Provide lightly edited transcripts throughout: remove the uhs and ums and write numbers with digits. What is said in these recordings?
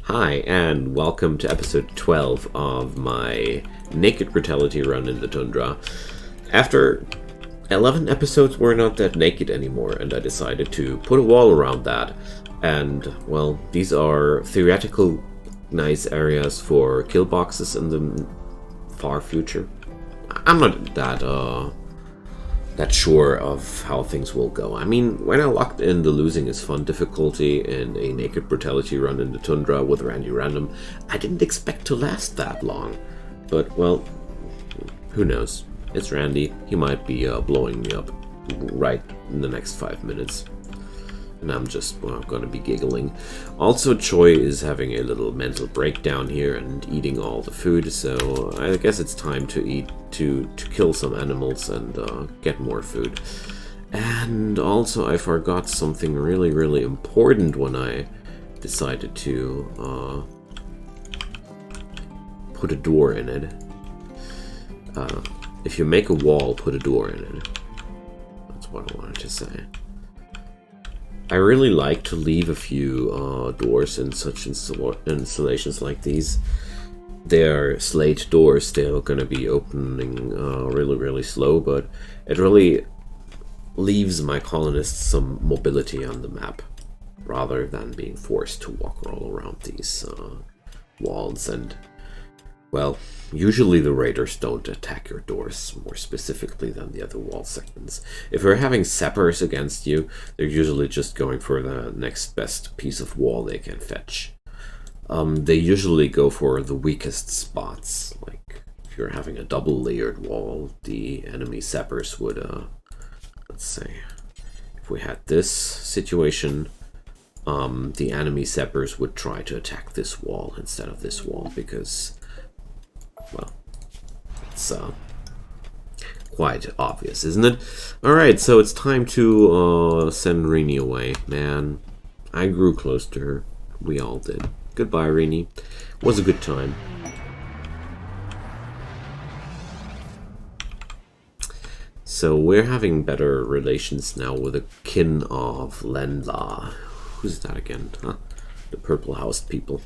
Hi, and welcome to episode 12 of my naked brutality run in the Tundra. After 11 episodes, we're not that naked anymore, and I decided to put a wall around that. And, well, these are theoretical nice areas for kill boxes in the far future. I'm not that sure of how things will go. I mean, when I locked in the losing is fun difficulty in a naked brutality run in the Tundra with Randy Random, I didn't expect to last that long. But, well, who knows? It's Randy. He might be blowing me up right in the next 5 minutes. And I'm just gonna be giggling. Also, Choi is having a little mental breakdown here and eating all the food, so I guess it's time to kill some animals and get more food. And also, I forgot something really important when I decided to put a door in it. If you make a wall, put a door in it. That's what I wanted to say. I really like to leave a few doors in such installations like these. They're slate doors, they're gonna be opening really slow, but it really leaves my colonists some mobility on the map, rather than being forced to walk all around these walls. And, well, usually the raiders don't attack your doors more specifically than the other wall segments. If you're having sappers against you, they're usually just going for the next best piece of wall they can fetch. They usually go for the weakest spots. Like, if you're having a double layered wall, the enemy sappers would, let's say, if we had this situation, the enemy sappers would try to attack this wall instead of this wall, because, well, it's quite obvious, isn't it? Alright, so it's time to send Rini away. Man, I grew close to her. We all did. Goodbye, Rini. Was a good time. So we're having better relations now with the kin of Lenla. Who's that again? Huh? The purple housed people.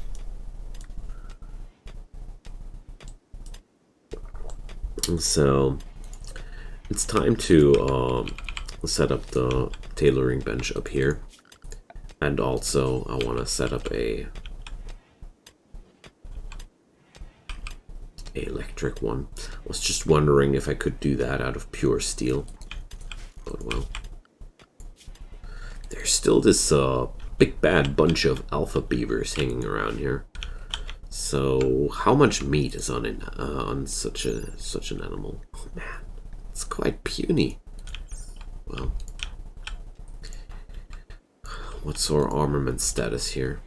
So it's time to set up the tailoring bench up here, and also I want to set up a electric one. I was just wondering if I could do that out of pure steel, but well, there's still this big bad bunch of alpha beavers hanging around here. So, how much meat is on such an animal? Oh man, it's quite puny. Well, what's our armament status here?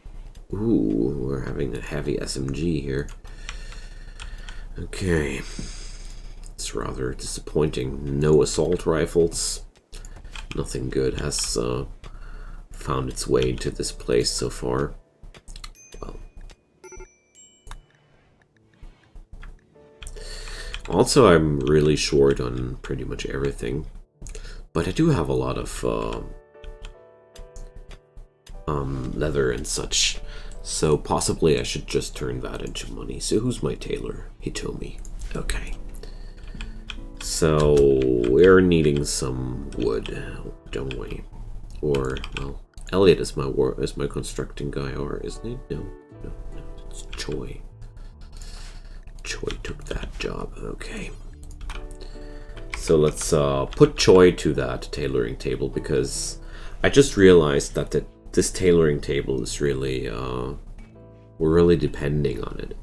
Ooh, we're having a heavy SMG here. Okay, it's rather disappointing. No assault rifles. Nothing good has found its way into this place so far. Also, I'm really short on pretty much everything, but I do have a lot of leather and such, so possibly I should just turn that into money. So who's my tailor? Hitomi. Okay. So we're needing some wood, don't we? Or, well, Elliot is my constructing guy, or isn't he? No, it's Choi. Choi took that job. Okay. So let's put Choi to that tailoring table, because I just realized that this tailoring table is really we're really depending on it.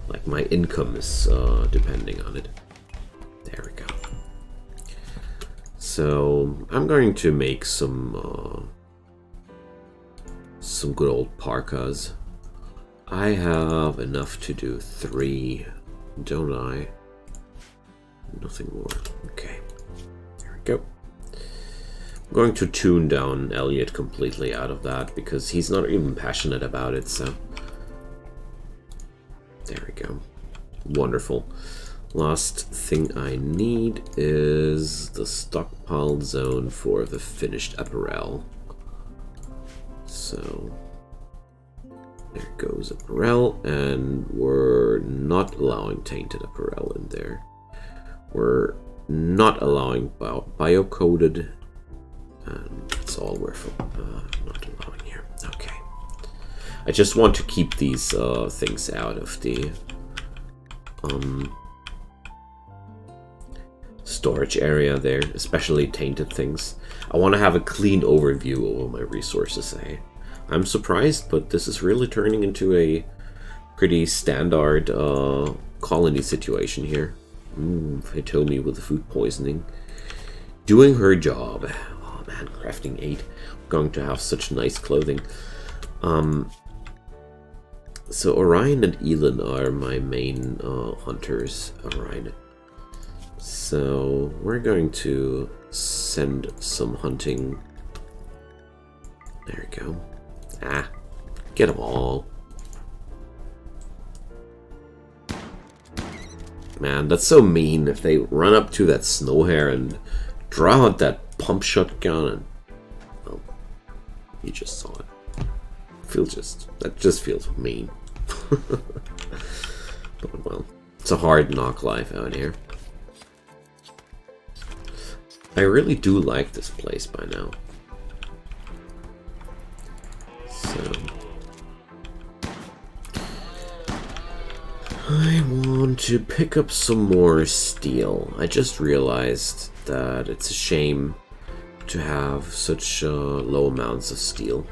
Like, my income is depending on it. There we go. So I'm going to make some good old parkas. I have enough to do 3, don't I? Nothing more. Okay. There we go. I'm going to tune down Elliot completely out of that, because he's not even passionate about it, so... There we go. Wonderful. Last thing I need is the stockpile zone for the finished apparel. So... There goes apparel, and we're not allowing tainted apparel in there. We're not allowing bio-coded, and that's all we're not allowing here. Okay. I just want to keep these things out of the storage area there, especially tainted things. I want to have a clean overview of all my resources. I'm surprised, but this is really turning into a pretty standard colony situation here. Hitomi with the food poisoning. Doing her job. Oh man, crafting 8. I'm going to have such nice clothing. So Orion and Elin are my main hunters. Orion. So we're going to send some hunting. There we go. Ah, get them all. Man, that's so mean if they run up to that snow hare and draw out that pump shotgun and... Oh, you just saw it. That just feels mean. But well, it's a hard knock life out here. I really do like this place by now. So I want to pick up some more steel. I just realized that it's a shame to have such low amounts of steel.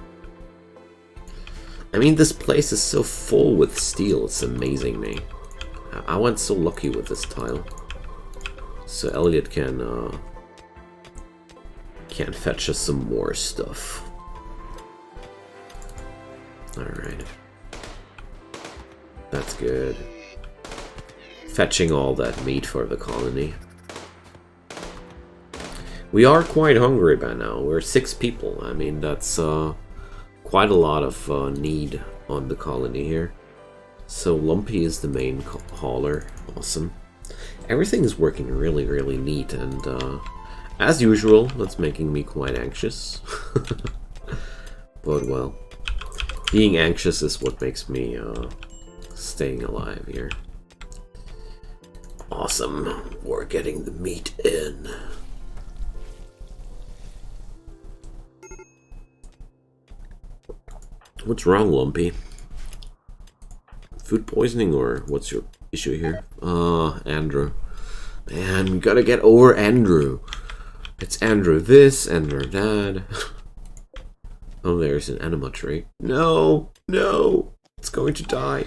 I mean, this place is so full with steel, it's amazing me. I went so lucky with this tile. So Elliot can fetch us some more stuff. Alright. That's good. Fetching all that meat for the colony. We are quite hungry by now. We're 6 people. I mean, that's quite a lot of need on the colony here. So Lumpy is the main hauler. Awesome. Everything is working really, really neat, and as usual, that's making me quite anxious. But well, being anxious is what makes me staying alive here. Awesome. We're getting the meat in. What's wrong, Lumpy? Food poisoning, or what's your issue here? Andrew. Man, we gotta get over Andrew. It's Andrew this, Andrew that. Oh, there's an anima tree. No, no, it's going to die.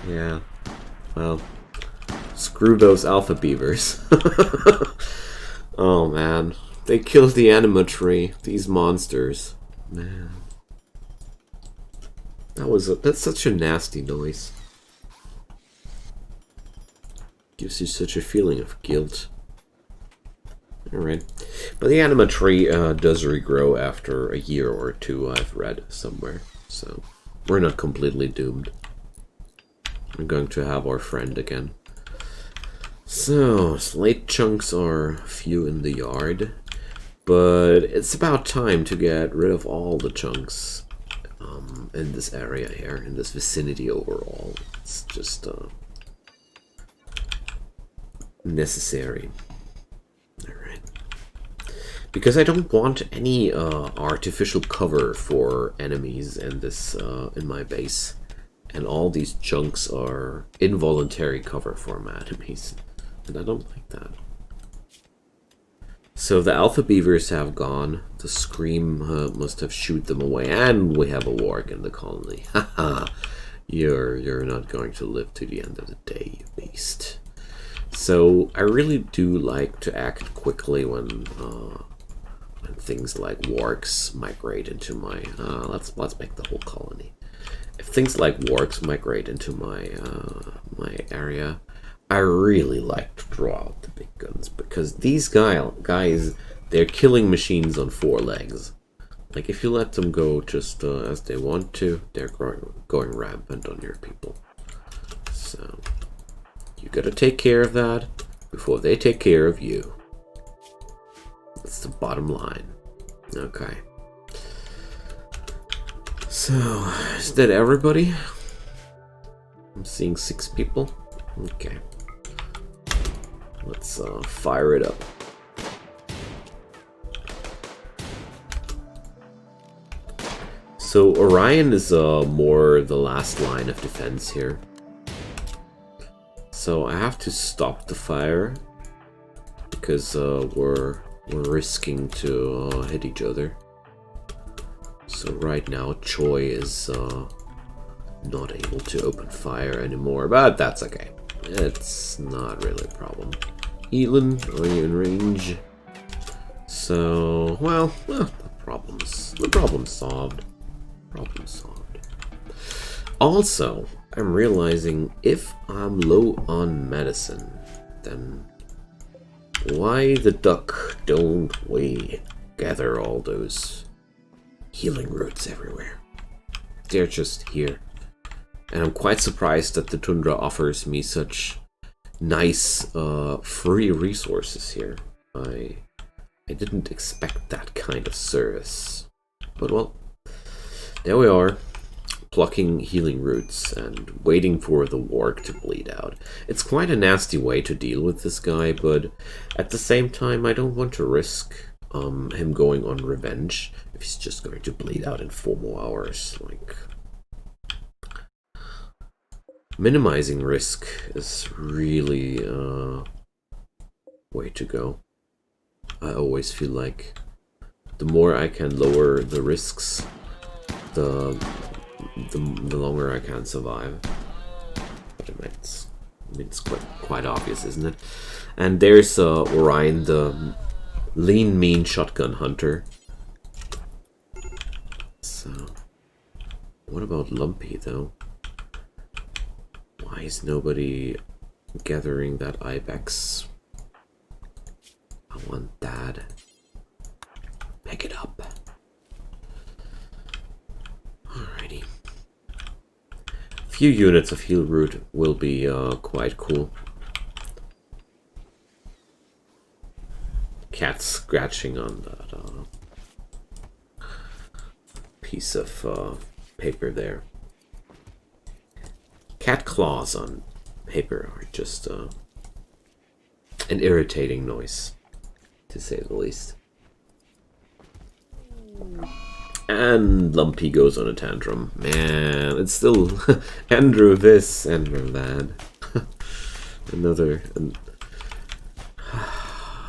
Yeah, well, screw those alpha beavers. Oh man, they killed the anima tree. These monsters, man. That's such a nasty noise. Gives you such a feeling of guilt. Alright. But the anima tree does regrow after a year or 2, I've read somewhere. So we're not completely doomed. We're going to have our friend again. So, slate chunks are few in the yard. But it's about time to get rid of all the chunks in this area here, in this vicinity overall. It's just necessary. Alright. Because I don't want any artificial cover for enemies in this in my base. And all these chunks are involuntary cover for my enemies. And I don't like that. So the alpha beavers have gone. The scream must have shooed them away. And we have a warg in the colony. Haha. You're not going to live to the end of the day, you beast. So I really do like to act quickly when things like wargs migrate into my let's make the whole colony. If things like wargs migrate into my my area, I really like to draw out the big guns, because these guys, they're killing machines on 4 legs. Like, if you let them go just as they want to, they're going rampant on your people. So you gotta take care of that before they take care of you. That's the bottom line. Okay. So, is that everybody? I'm seeing 6 people. Okay. Let's fire it up. So Orion is more the last line of defense here. So I have to stop the fire because we're risking to hit each other. So right now Choi is not able to open fire anymore, but that's okay. It's not really a problem. Elin, are you in range? So, well, the problem's solved. Problem solved. Also, I'm realizing if I'm low on medicine, then why the duck don't we gather all those healing roots everywhere? They're just here. And I'm quite surprised that the Tundra offers me such nice free resources here. I didn't expect that kind of service. But well, there we are, plucking healing roots and waiting for the warg to bleed out. It's quite a nasty way to deal with this guy, but at the same time I don't want to risk him going on revenge if he's just going to bleed out in 4 more hours. Like, minimizing risk is really way to go. I always feel like the more I can lower the risks, the longer I can survive. But it's quite obvious, isn't it? And there's Orion, the lean, mean shotgun hunter. So, what about Lumpy, though? Why is nobody gathering that ibex? I want that. Pick it up. Alrighty. A few units of heal root will be quite cool. Cat scratching on that piece of paper there. Cat claws on paper are just an irritating noise, to say the least. And Lumpy goes on a tantrum. Man, it's still Andrew this, Andrew that.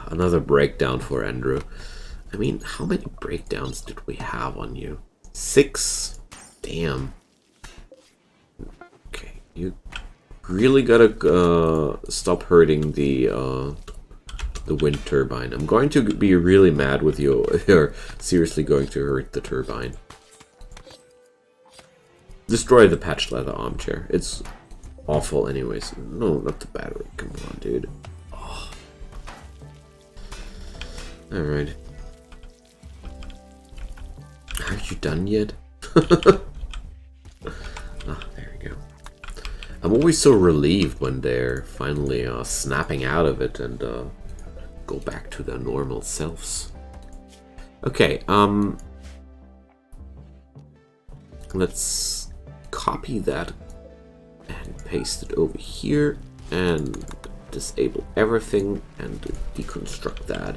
Another breakdown for Andrew. I mean, how many breakdowns did we have on you? 6? Damn. Okay, you really gotta stop hurting the wind turbine. I'm going to be really mad with you if you're seriously going to hurt the turbine. Destroy the patch leather armchair. It's awful anyways. No, not the battery. Come on, dude. Oh. Alright. Are you done yet? Ah, there we go. I'm always so relieved when they're finally snapping out of it and go back to their normal selves. Okay, let's copy that and paste it over here and disable everything and deconstruct that,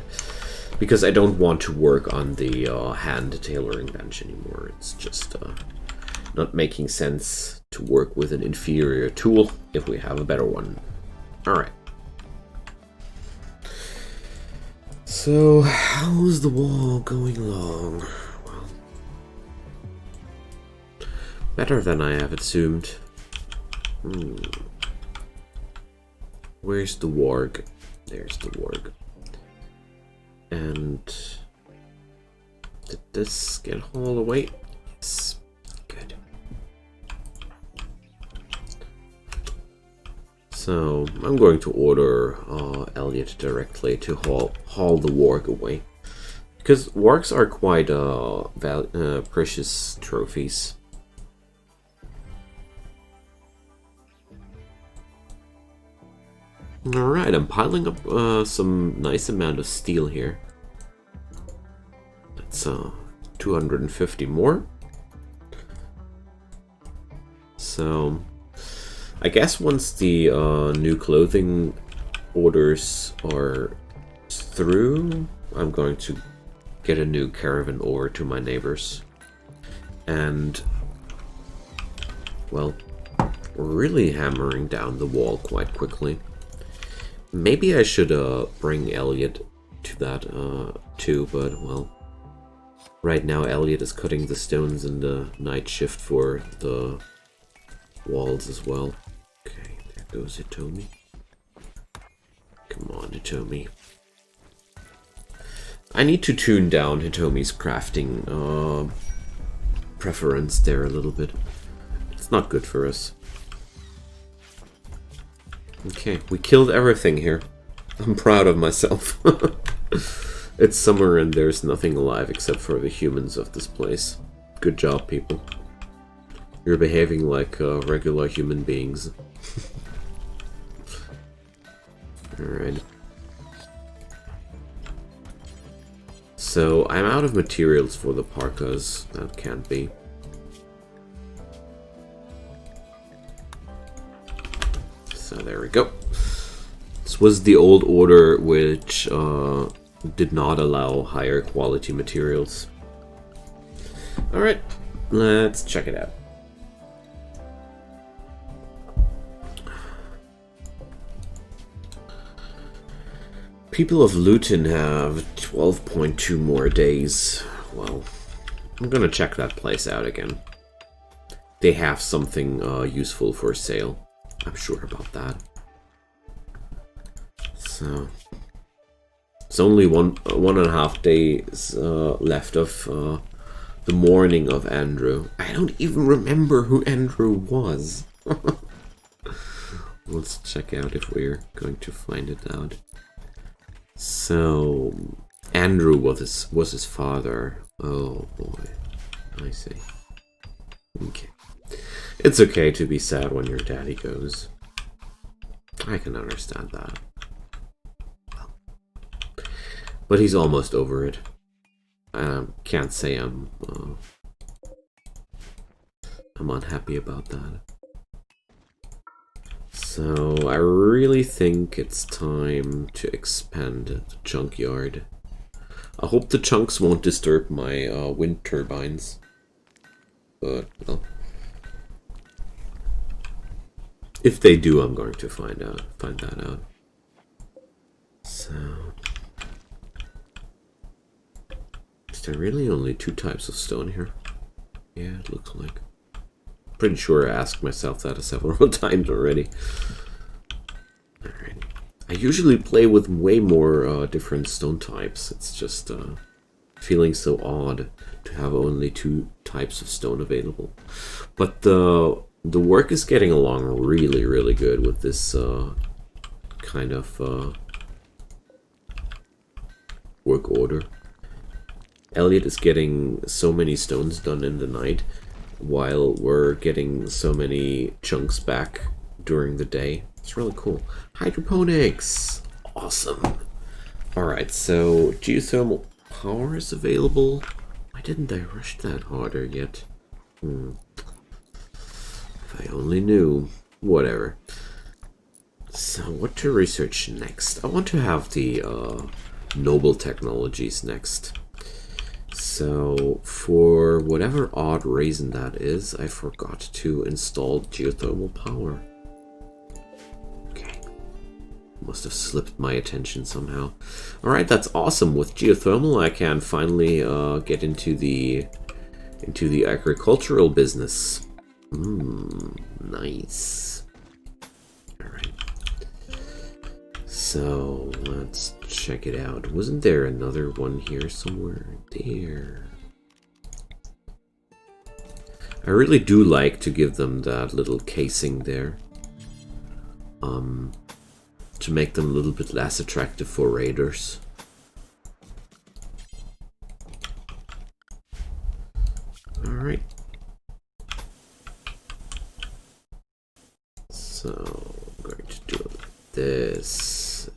because I don't want to work on the hand tailoring bench anymore. It's just not making sense to work with an inferior tool if we have a better one. Alright. So, how's the wall going along? Well, better than I have assumed. Where's the warg? There's the warg. And did this get hauled away? Yes. Good. So I'm going to order Elliot directly to haul the warg away, because wargs are quite precious trophies. Alright, I'm piling up some nice amount of steel here. That's 250 more. So, I guess once the new clothing orders are through, I'm going to get a new caravan over to my neighbors. And, well, really hammering down the wall quite quickly. Maybe I should bring Elliot to that too, but, well, right now Elliot is cutting the stones in the night shift for the walls as well. Okay, there goes Hitomi. Come on, Hitomi. I need to tune down Hitomi's crafting preference there a little bit. It's not good for us. Okay, we killed everything here. I'm proud of myself. It's summer and there's nothing alive except for the humans of this place. Good job, people. You're behaving like regular human beings. Alright. So, I'm out of materials for the parkas. That can't be. So, there we go. This was the old order which did not allow higher quality materials. Alright, let's check it out. People of Luton have 12.2 more days. Well, I'm gonna check that place out again. They have something useful for sale. I'm sure about that. So, it's only one and a half days left of the morning of Andrew. I don't even remember who Andrew was. Let's check out if we're going to find it out. So, Andrew was his father. Oh boy, I see. Okay. It's okay to be sad when your daddy goes. I can understand that. But he's almost over it. Can't say I'm unhappy about that. So I really think it's time to expand the junkyard. I hope the chunks won't disturb my wind turbines. But, well, if they do, I'm going to find that out. So, is there really only 2 types of stone here? Yeah, it looks like. Pretty sure I asked myself that several times already. Alright. I usually play with way more different stone types. It's just feeling so odd to have only 2 types of stone available. But the work is getting along really, really good with this kind of work order. Elliot is getting so many stones done in the night, while we're getting so many chunks back during the day. It's really cool. Hydroponics! Awesome! Alright, so geothermal power is available. Why didn't I rush that harder yet? If I only knew. Whatever. So, what to research next? I want to have the noble technologies next. So, for whatever odd reason that is, I forgot to install geothermal power. Okay. Must have slipped my attention somehow. Alright, that's awesome. With geothermal, I can finally get into the agricultural business. Nice. Alright. So, let's check it out. Wasn't there another one here somewhere? There. I really do like to give them that little casing there. To make them a little bit less attractive for raiders. Alright. So, I'm going to do it like this.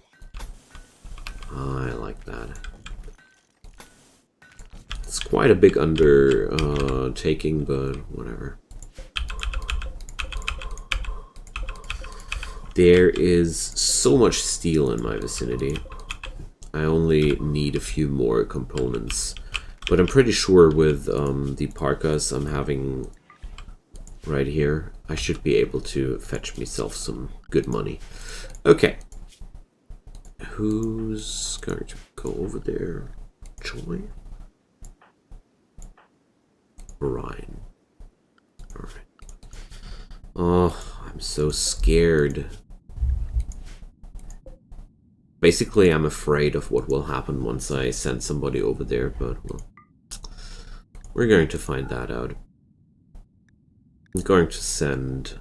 I like that. It's quite a big undertaking, but whatever. There is so much steel in my vicinity. I only need a few more components. But I'm pretty sure with the parkas I'm having right here, I should be able to fetch myself some good money. Okay. Who's going to go over there? Joy? Ryan. Alright. Oh, I'm so scared. Basically, I'm afraid of what will happen once I send somebody over there, but well, we're going to find that out. I'm going to send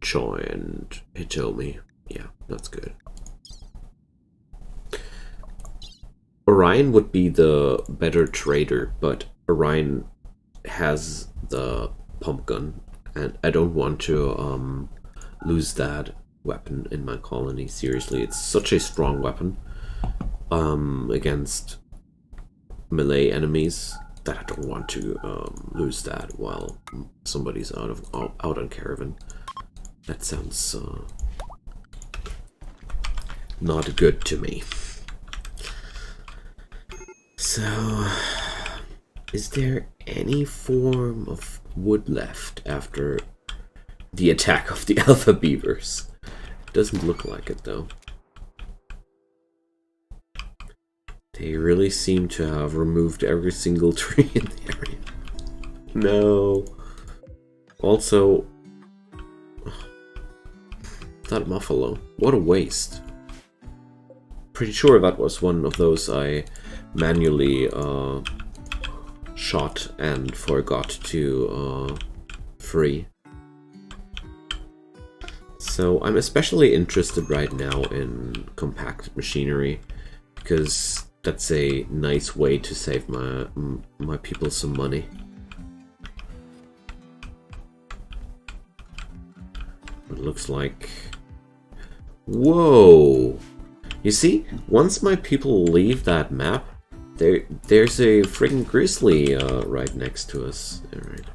Choi and Hitomi. Yeah, that's good. Orion would be the better trader, but Orion has the pump gun, and I don't want to lose that weapon in my colony. Seriously, it's such a strong weapon against melee enemies that I don't want to lose that while somebody's out on caravan. That sounds not good to me. So, is there any form of wood left after the attack of the alpha beavers? Doesn't look like it, though. They really seem to have removed every single tree in the area. No. Also, that buffalo. What a waste. Pretty sure that was one of those I manually shot and forgot to free. So I'm especially interested right now in compacted machinery, because that's a nice way to save my people some money. It looks like... Whoa! You see, once my people leave that map, there's a friggin' grizzly right next to us. Alright,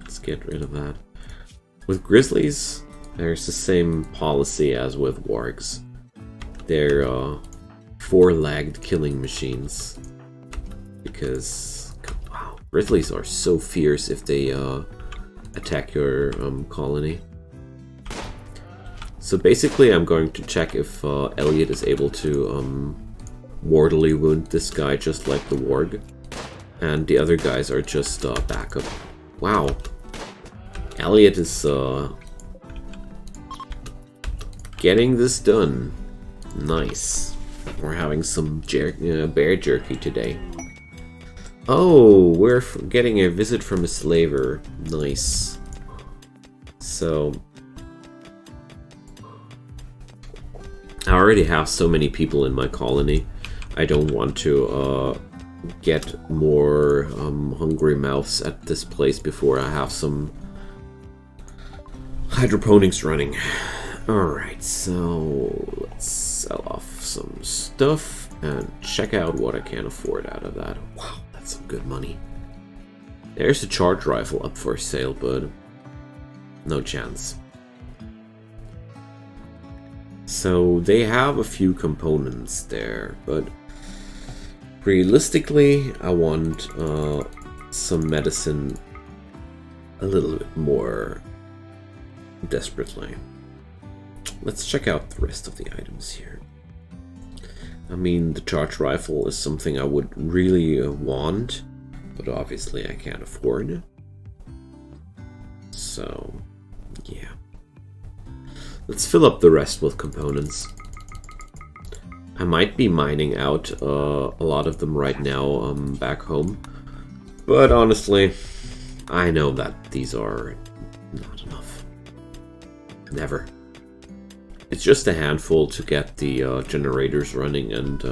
let's get rid of that. With grizzlies, there's the same policy as with wargs. They're four-legged killing machines. Because, wow, grizzlies are so fierce if they attack your colony. So basically I'm going to check if Elliot is able to mortally wound this guy just like the warg. And the other guys are just backup. Wow. Elliot is getting this done. Nice. We're having some bear jerky today. Oh, we're getting a visit from a slaver. Nice. So... I already have so many people in my colony. I don't want to get more hungry mouths at this place before I have some hydroponics running. Alright, so let's sell off some stuff and check out what I can afford out of that. Wow, that's some good money. There's a charge rifle up for sale, but no chance. So they have a few components there, but realistically I want some medicine a little bit more desperately. Let's check out the rest of the items here. I mean, the charge rifle is something I would really want, but obviously I can't afford. So, yeah. Let's fill up the rest with components. I might be mining out a lot of them right now back home, but honestly, I know that these are not enough. Never. It's just a handful to get the generators running, and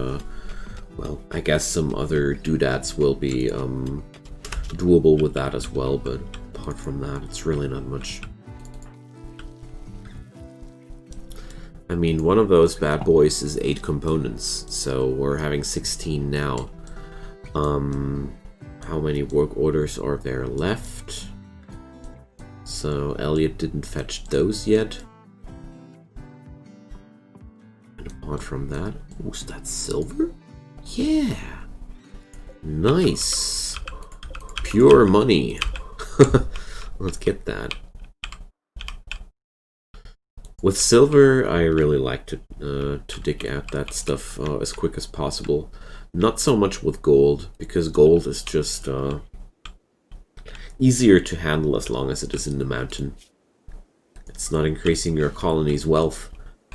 well, I guess some other doodads will be doable with that as well, but apart from that, it's really not much. I mean, one of those bad boys is 8 components, so we're having 16 now. How many work orders are there left? So Elliot didn't fetch those yet. apart from that... Was that silver? Yeah! Nice! Pure money! Let's get that. With silver, I really like to dig out that stuff as quick as possible. Not so much with gold, because gold is just easier to handle as long as it is in the mountain. It's not increasing your colony's wealth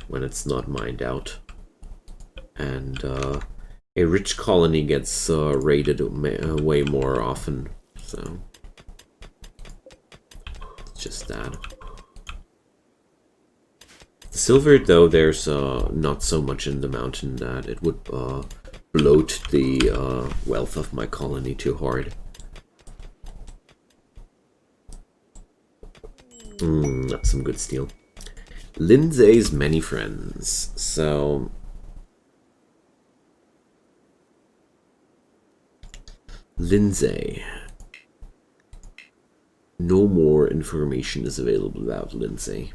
when it's not mined out. And a rich colony gets raided way more often, so it's just that. Silver, though, there's not so much in the mountain that it would bloat the wealth of my colony too hard. That's some good steel. Lindsay's many friends. So... Lindsay. No more information is available about Lindsay.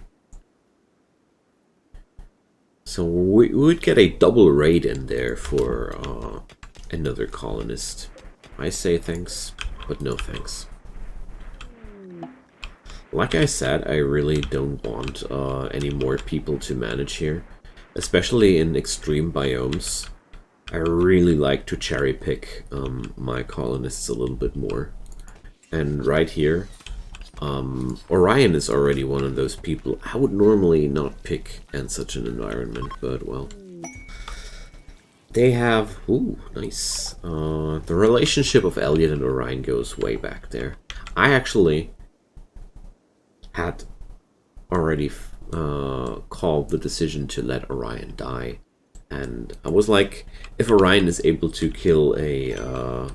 So we would get a double raid in there for another colonist. I say thanks, but no thanks. Like I said, I really don't want any more people to manage here, especially in extreme biomes. I really like to cherry pick my colonists a little bit more. And right here, Orion is already one of those people I would normally not pick in such an environment, but well. They have... Ooh, nice. The relationship of Elliot and Orion goes way back there. I actually had already called the decision to let Orion die. And I was like, if Orion is able to kill a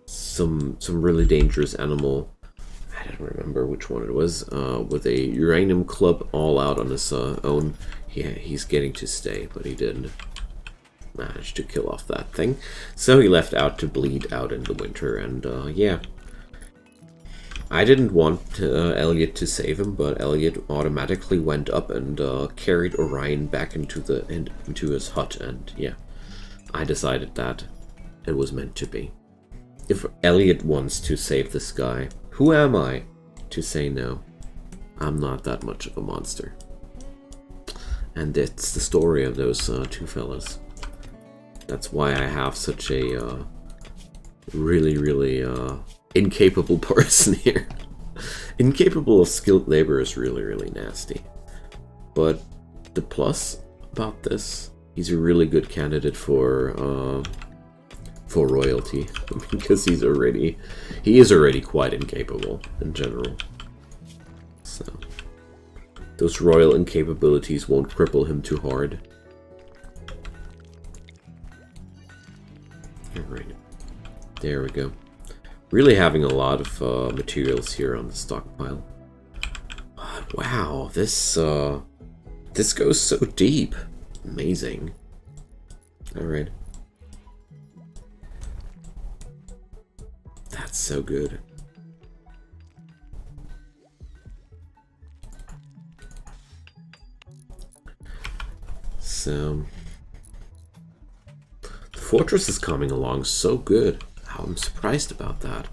some really dangerous animal, I don't remember which one it was, with a uranium club all out on his own, yeah, he's getting to stay, but he didn't manage to kill off that thing. So he left out to bleed out in the winter, and yeah. I didn't want Elliot to save him, but Elliot automatically went up and carried Orion back into his hut, and yeah, I decided that it was meant to be. If Elliot wants to save this guy, who am I to say no? I'm not that much of a monster. And it's the story of those two fellas. That's why I have such a really incapable person here. Incapable of skilled labor is really nasty. But the plus about this, he's a really good candidate for royalty, because he is already quite incapable in general. So those royal incapabilities won't cripple him too hard. Alright, there we go. Really having a lot of materials here on the stockpile. But wow, this goes so deep. Amazing. Alright. That's so good. So the fortress is coming along so good. I'm surprised about that.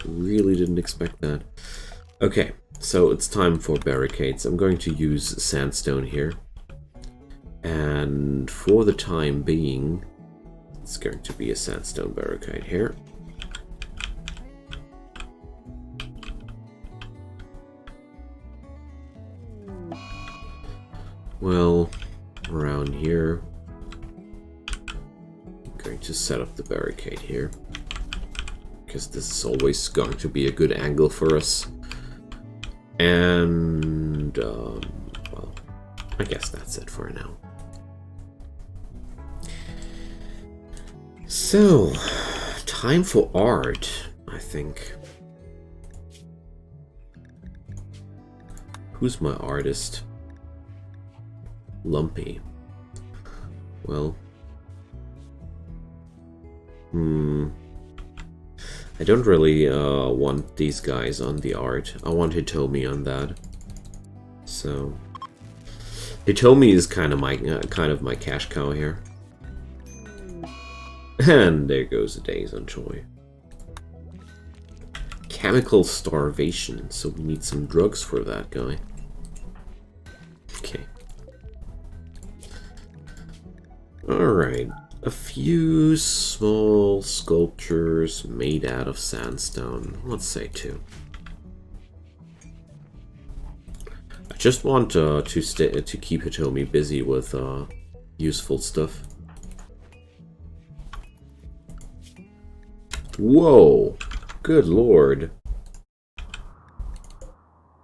Really didn't expect that. Okay, so it's time for barricades. I'm going to use sandstone here. And for the time being, it's going to be a sandstone barricade here. Well, around here, I'm going to set up the barricade here, because this is always going to be a good angle for us. And, well, I guess that's it for now. So, time for art, I think. Who's my artist? Lumpy. Well, I don't really want these guys on the art. I want Hitomi on that. So Hitomi is kind of my cash cow here. And there goes a day's on joy. Chemical starvation, so we need some drugs for that guy. Okay. Alright. A few small sculptures made out of sandstone. Let's say 2. I just want to keep Hitomi busy with useful stuff. Whoa! Good lord.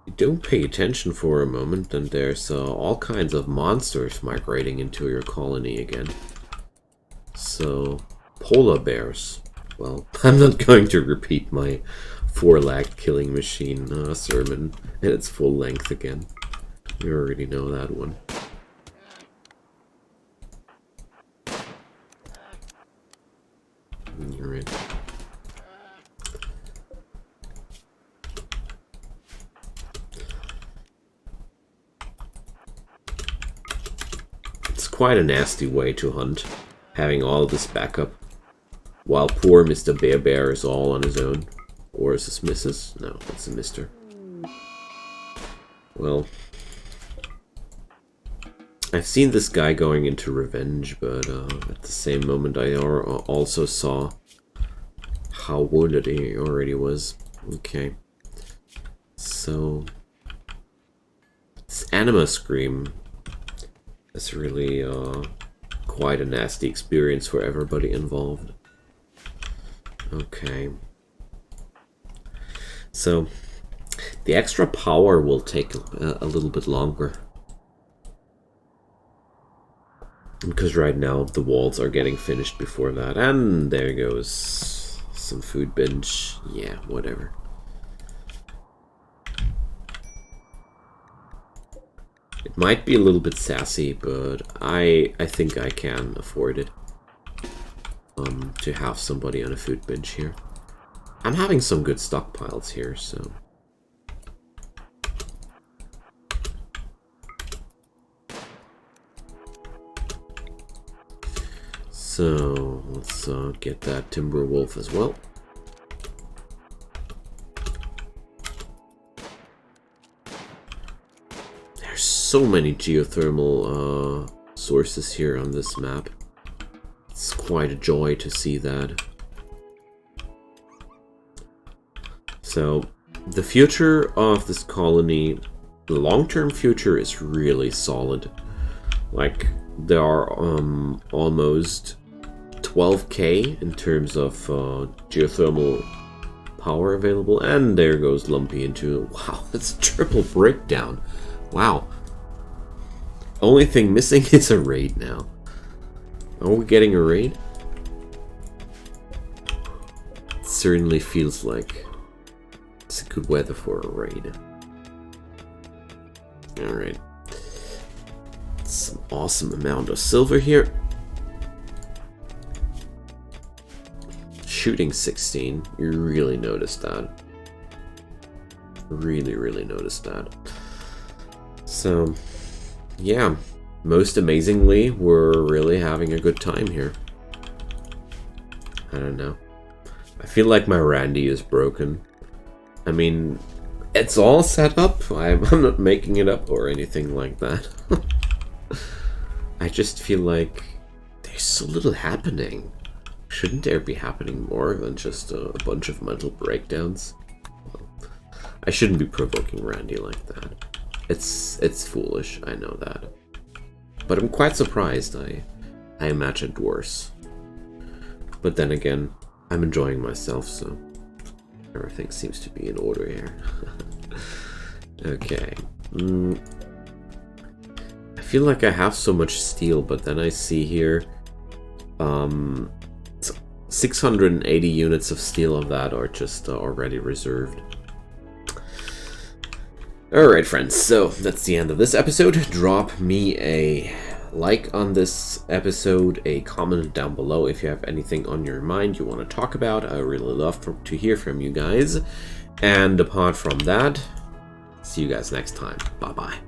You don't pay attention for a moment, and there's all kinds of monsters migrating into your colony again. So, polar bears. Well, I'm not going to repeat my 4-lag killing machine sermon in its full length again. You already know that one. Alright. It's quite a nasty way to hunt, having all this backup, while poor Mr. Bear is all on his own. Or is this Mrs.? No, it's a Mr. Well, I've seen this guy going into revenge, but at the same moment I also saw how wounded he already was. Okay. So, this Anima Scream is really quite a nasty experience for everybody involved. Okay. So, the extra power will take a little bit longer. Because right now the walls are getting finished before that. And there goes some food binge. Yeah, whatever. It might be a little bit sassy, but I think I can afford it. To have somebody on a food binge here. I'm having some good stockpiles here, so... So, let's get that Timber Wolf as well. There's so many geothermal sources here on this map. It's quite a joy to see that. So, the future of this colony, the long-term future is really solid. Like, there are almost 12k in terms of geothermal power available, and there goes Lumpy into, wow, that's a triple breakdown. Wow. Only thing missing is a raid now. Are we getting a raid? It certainly feels like it's good weather for a raid. Alright. Some awesome amount of silver here. Shooting 16. You really noticed that. Really noticed that. So, yeah. Most amazingly, we're really having a good time here. I don't know. I feel like my Randy is broken. I mean, it's all set up. I'm not making it up or anything like that. I just feel like there's so little happening. Shouldn't there be happening more than just a bunch of mental breakdowns? Well, I shouldn't be provoking Randy like that. It's foolish, I know that. But I'm quite surprised. I imagined worse. But then again, I'm enjoying myself, so everything seems to be in order here. Okay. I feel like I have so much steel, but then I see here 680 units of steel of that are just already reserved. Alright friends, so that's the end of this episode. Drop me a like on this episode, a comment down below if you have anything on your mind you want to talk about. I really love to hear from you guys. And apart from that, see you guys next time. Bye bye.